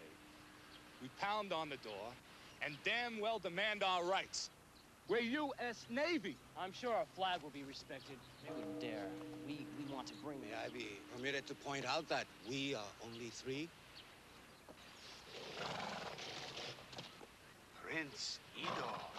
we pound on the door and damn well demand our rights. We're U.S. Navy. I'm sure our flag will be respected. They wouldn't dare. We want to bring... May I be permitted to point out that we are only three? Prince Idor.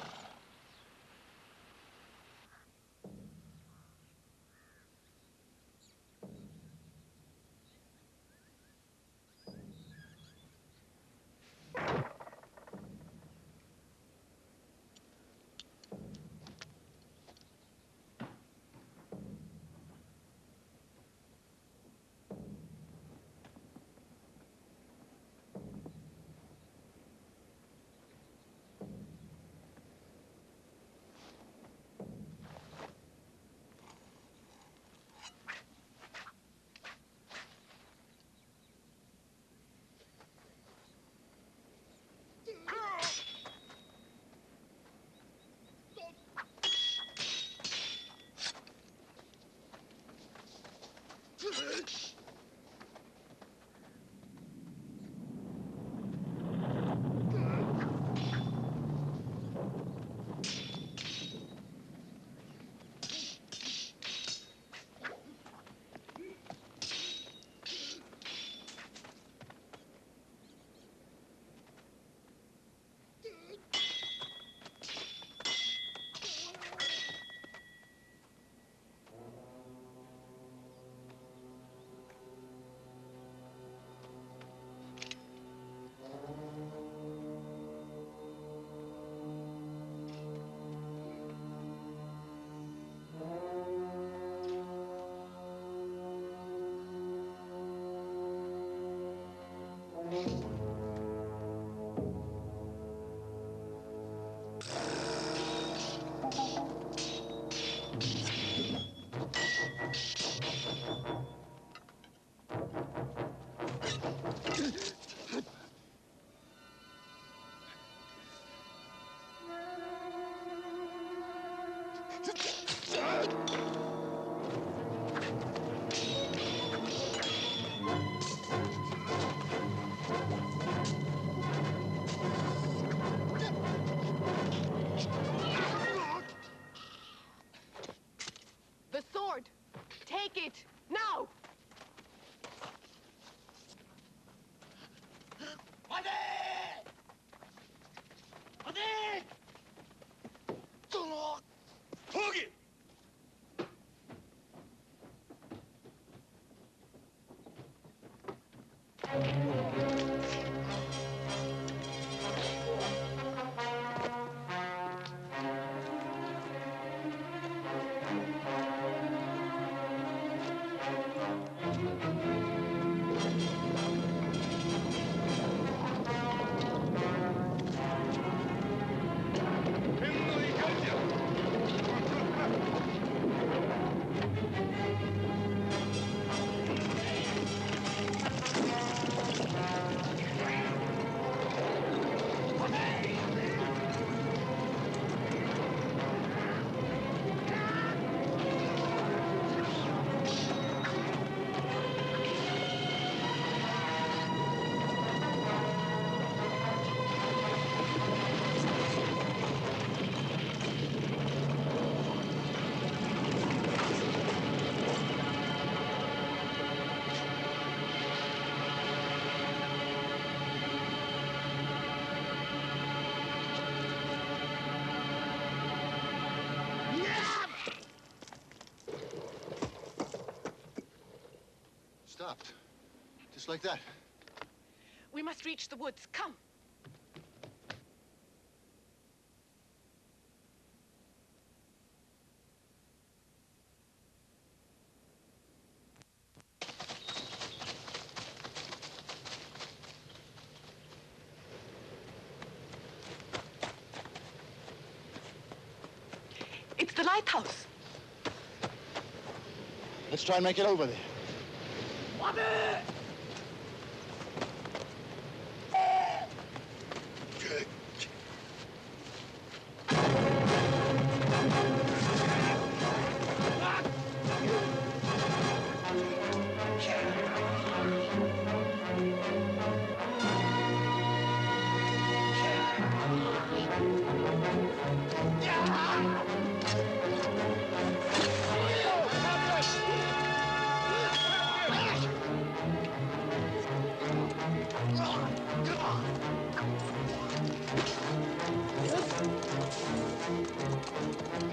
Stopped. Just like that. We must reach the woods. Come. It's the lighthouse. Let's try and make it over there.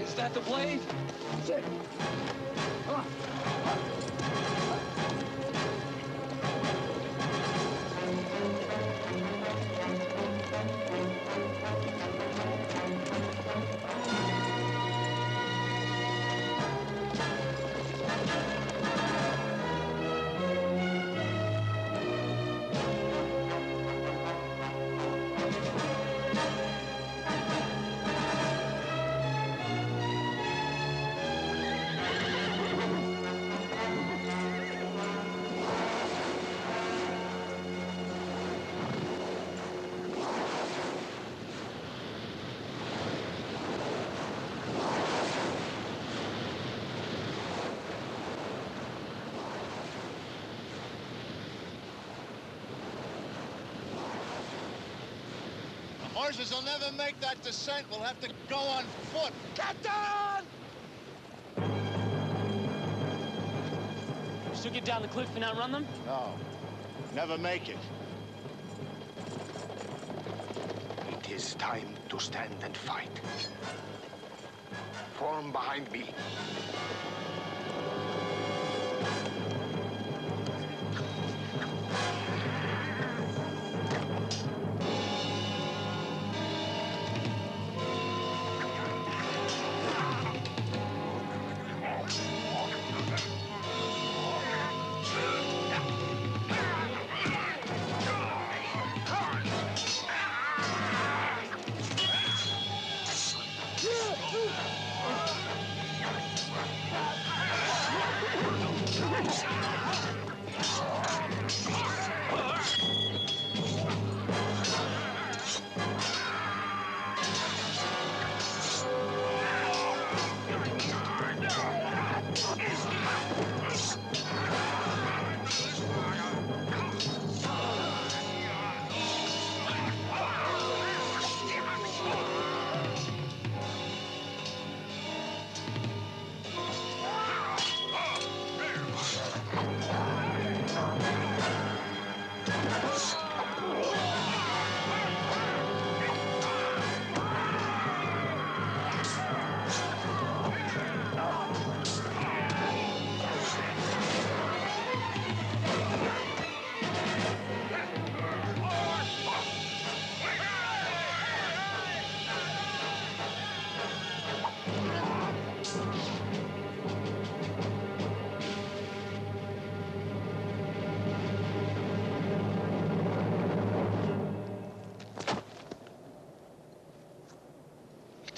Is that the blade? That's it. Come on. Horses will never make that descent. We'll have to go on foot. Captain! Still get down the cliff and outrun them? No. Never make it. It is time to stand and fight. Form behind me.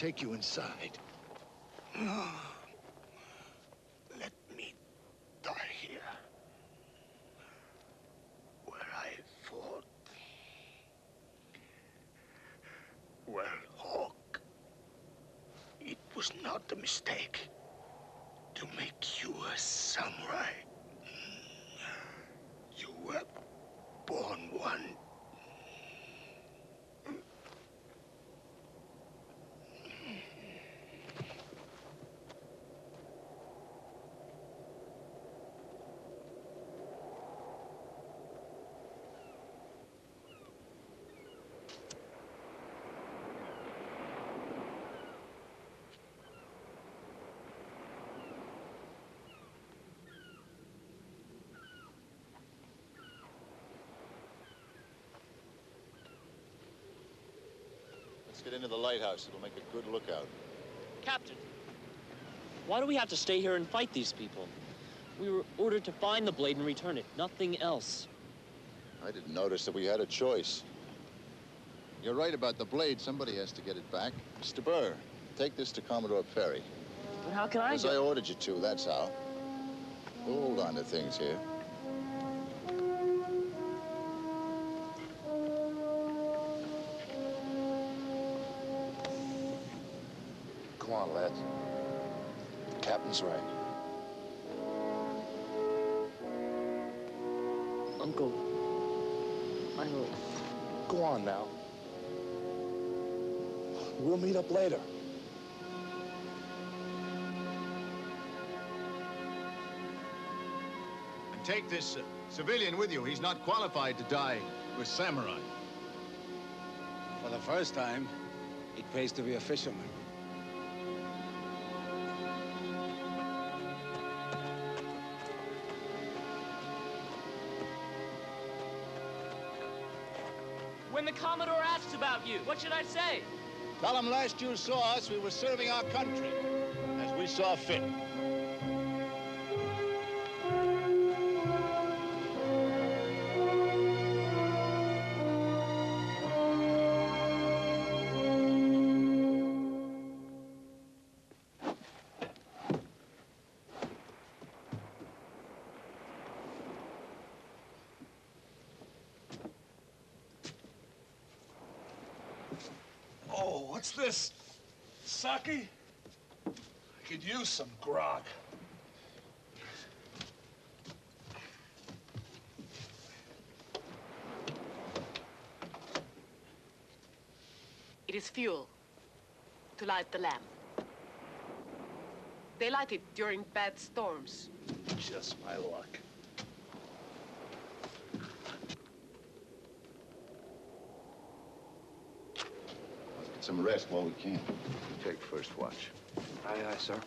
take you inside. No. Let me die here. Where I fought. Well, Hawk, it was not a mistake to make you a samurai. You were born one. Let's get into the lighthouse. It'll make a good lookout. Captain, why do we have to stay here and fight these people? We were ordered to find the blade and return it, nothing else. I didn't notice that we had a choice. You're right about the blade. Somebody has to get it back. Mr. Burr, take this to Commodore Perry. But how can I As I ordered you to, that's how. We'll hold on to things here. Come on, lads. The captain's right. Uncle, I will... Go on now. We'll meet up later. And take this civilian with you. He's not qualified to die with samurai. For the first time, it pays to be a fisherman. When the Commodore asks about you, what should I say? Tell him last you saw us, we were serving our country as we saw fit. Oh, what's this? Sake? I could use some grog. It is fuel to light the lamp. They light it during bad storms. Just my luck. Let's get some rest while we can. Take first watch. Aye, aye, sir.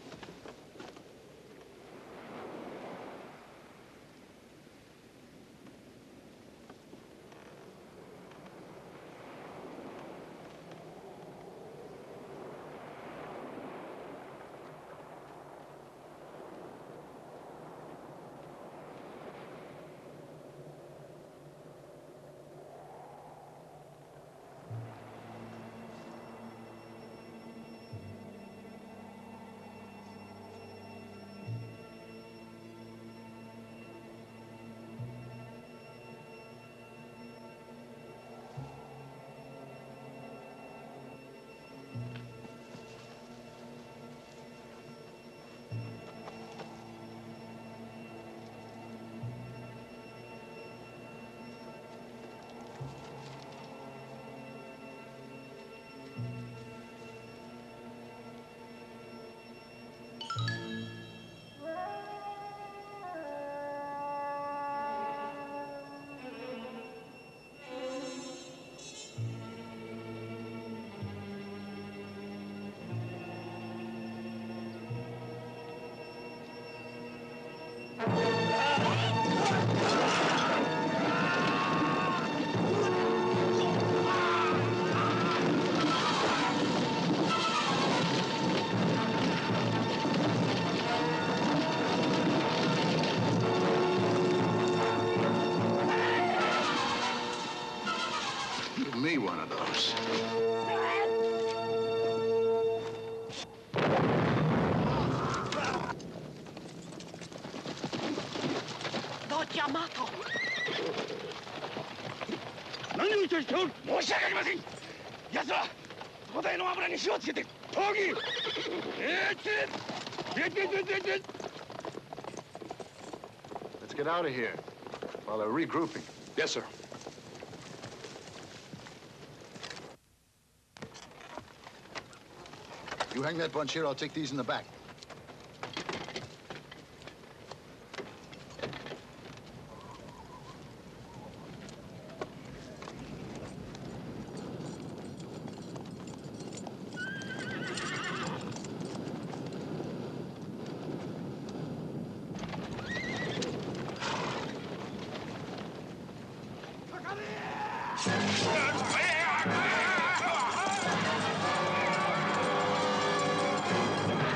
Give me one of those. Yamato! 何をいたしておる。申し訳ありません。奴は五台の油に火をつけて闘技。Let's get out of here while they're regrouping. Yes, sir. You hang that bunch here, I'll take these in the back.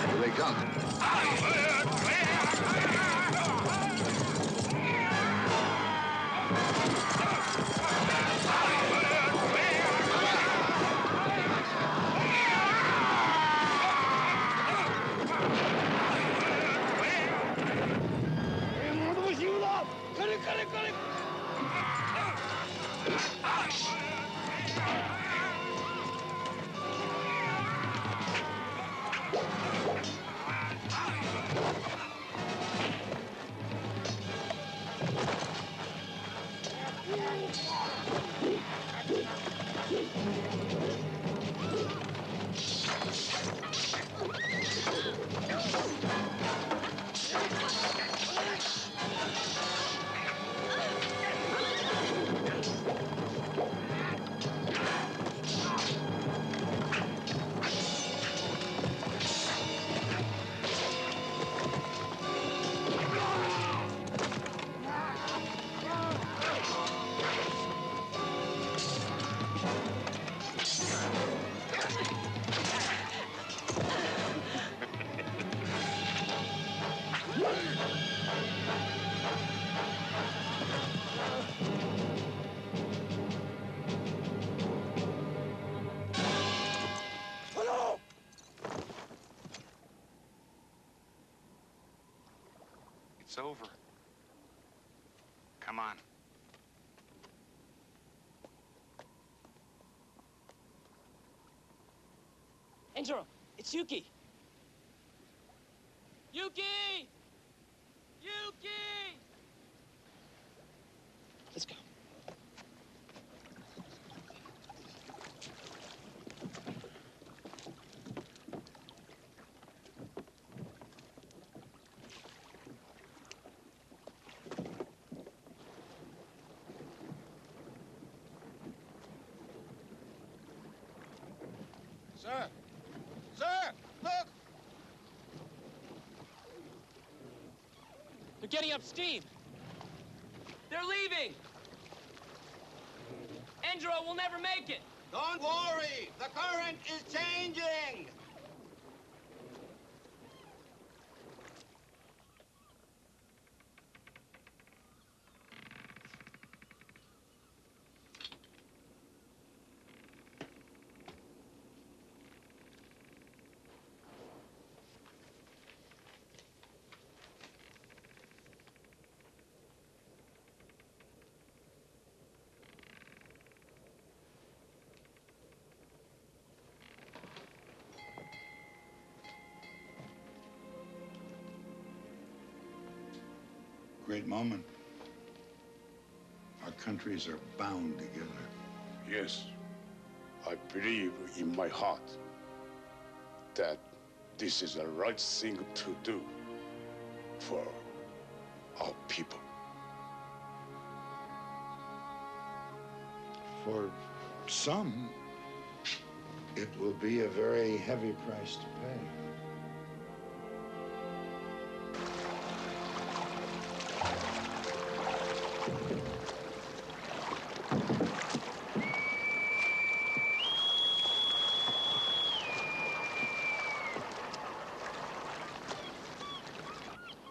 Here they come. It's over. Come on. Angelo, it's Yuki! Yuki! Yuki! Let's go. Sir! Sir! Look! They're getting up steam! They're leaving! Angelo, we'll never make it! Don't worry! The current is changing! Great moment. Our countries are bound together. Yes, I believe in my heart that this is the right thing to do for our people. For some, it will be a very heavy price to pay.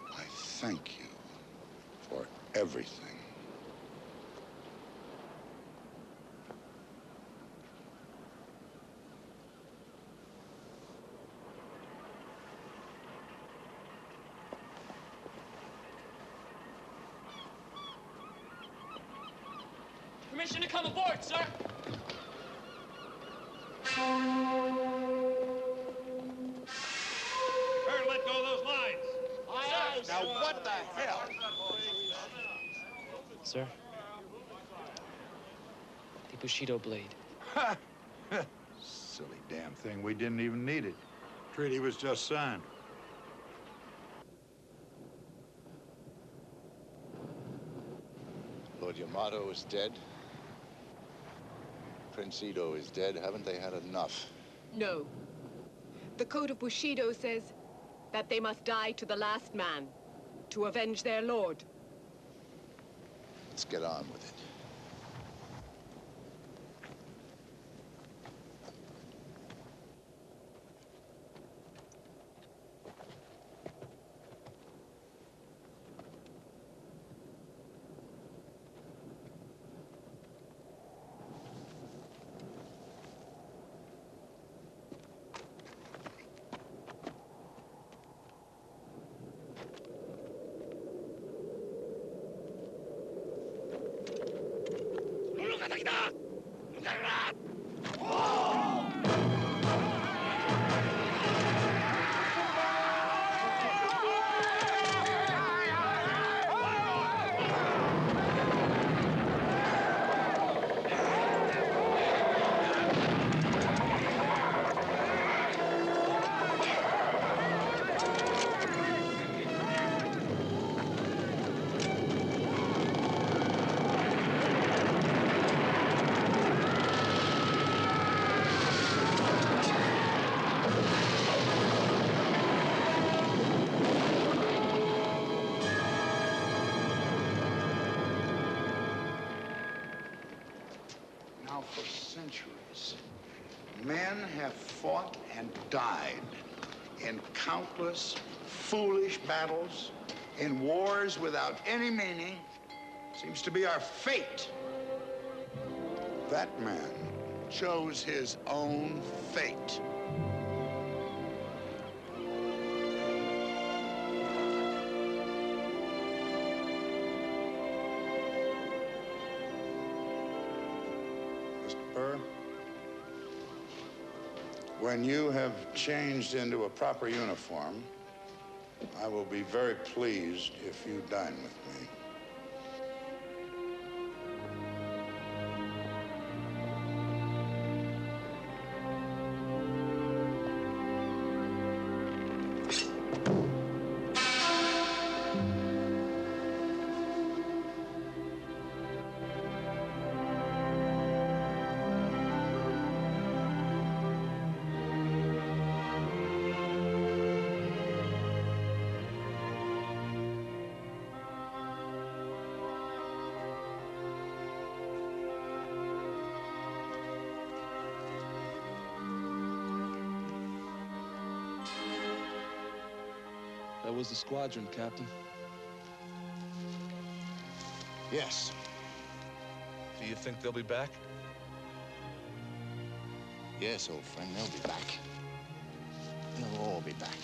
I thank you for everything. Permission to come aboard, sir. Better let go of those lines. Aye, Now, what the hell? Sir? The Bushido blade. Silly damn thing. We didn't even need it. Treaty was just signed. Lord Yamato is dead. Prince Ito is dead. Haven't they had enough? No. The code of Bushido says that they must die to the last man to avenge their lord. Let's get on with it. Now, for centuries, men have fought and died in countless foolish battles, in wars without any meaning. Seems to be our fate. That man chose his own fate. Mr. Burr, when you have changed into a proper uniform, I will be very pleased if you dine with me. That was the squadron, Captain. Yes. Do you think they'll be back? Yes, old friend, they'll be back. They'll all be back.